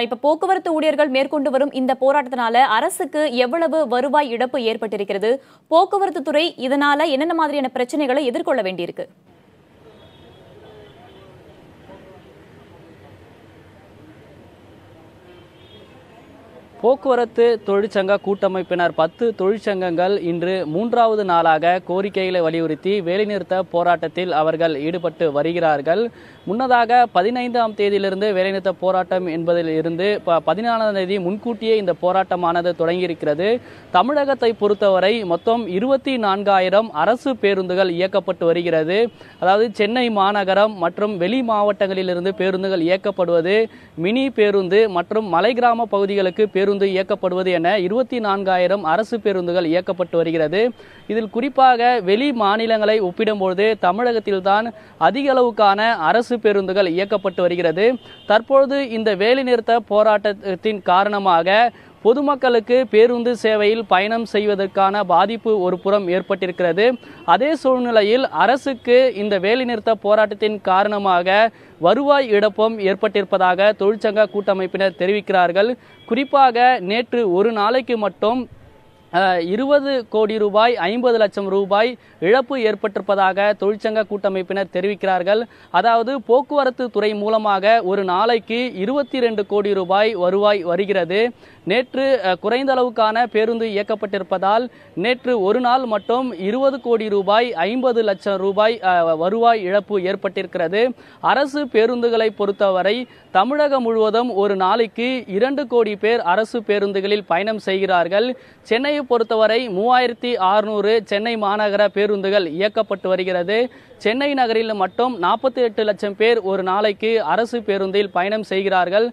இப்ப போக்குவரத்து ஊழியர்கள் மேற்கொண்டு வரும் இந்த போராட்டத்தினால அரசுக்கு எவ்வளவு வருவாய் இழப்பு ஏற்பட்டிருக்கிறது? போக்குவரத்து துறை இதனால என்னென்ன மாதிரியான பிரச்சனைகளை எதிர்கொள்ள வேண்டியிருக்கு? போக்குவரத்து தொழிற்சங்க கூட்டமைப்பினர் 10 தொழிற்சங்கங்கள் இன்று 3வது நாளாக கோரிக்கைகளை வலியுறுத்தி வேலைநிறுத்த போராட்டத்தில் அவர்கள் ஈடுபட்டு வருகிறார்கள். முன்னதாக 15ஆம் தேதியிலிருந்து வேலைநிறுத்த போராட்டம் என்பதில் இருந்து 14ஆம் தேதி முன்கூட்டியே இந்த போராட்டமானது தொடங்கியிருக்கிறது. தமிழகத்தை பொறுத்தவரை மொத்தம் 24,000 அரசு பேருந்துகள் இயக்கப்பட்டு வருகிறது. அதாவது சென்னை மாநகரம் மற்றும் வெளி மாவட்டங்களிலிருந்து பேருந்துகள் இயக்கப்படுவது, மினி பேருந்து மற்றும் மலை கிராம பகுதிகளுக்கு பேருந்து இயக்கப்படுவது என 24,000 அரசு பேருந்துகள் இயக்கப்பட்டு வருகிறது. இதில் குறிப்பாக வெளி மாநிலங்களை ஒப்பிடும்போது தமிழகத்தில்தான் அதிக அளவுக்கான அரசு பேருந்துகள் இயக்கப்பட்டு வருகிறது. தற்பொழுது இந்த வேலைநிறுத்த போராட்டத்தின் காரணமாக பொதுமக்களுக்கு பேருந்து சேவையில் பயணம் செய்வதற்கான பாதிப்பு ஒரு புறம் ஏற்பட்டிருக்கிறது. அதே சூழ்நிலையில் அரசுக்கு இந்த வேலைநிறுத்த போராட்டத்தின் காரணமாக வருவாய் இழப்பும் ஏற்பட்டிருப்பதாக தொழிற்சங்க கூட்டமைப்பினர் தெரிவிக்கிறார்கள். குறிப்பாக நேற்று ஒரு நாளைக்கு மட்டும் 20 கோடி ரூபாய் 50 லட்சம் ரூபாய் இழப்பு ஏற்பட்டிருப்பதாக தொழிற்சங்க கூட்டமைப்பினர் தெரிவிக்கிறார்கள். அதாவது போக்குவரத்து துறை மூலமாக ஒரு நாளைக்கு 22 கோடி ரூபாய் வருவாய் வருகிறது. நேற்று குறைந்த அளவுக்கான பேருந்து இயக்கப்பட்டிருப்பதால் நேற்று ஒரு நாள் மட்டும் 20 கோடி ரூபாய் 50 லட்சம் ரூபாய் வருவாய் இழப்பு ஏற்பட்டிருக்கிறது. அரசு பேருந்துகளை பொறுத்தவரை தமிழகம் முழுவதும் ஒரு நாளைக்கு 2 கோடி பேர் அரசு பேருந்துகளில் பயணம் செய்கிறார்கள். சென்னையை பொறுத்தவரை 3600 சென்னை மாநகர பேருந்துகள் இயக்கப்பட்டு வருகிறது. சென்னை நகரில் மட்டும் 48 லட்சம் பேர் ஒரு நாளைக்கு அரசு பேருந்தில் பயணம் செய்கிறார்கள்.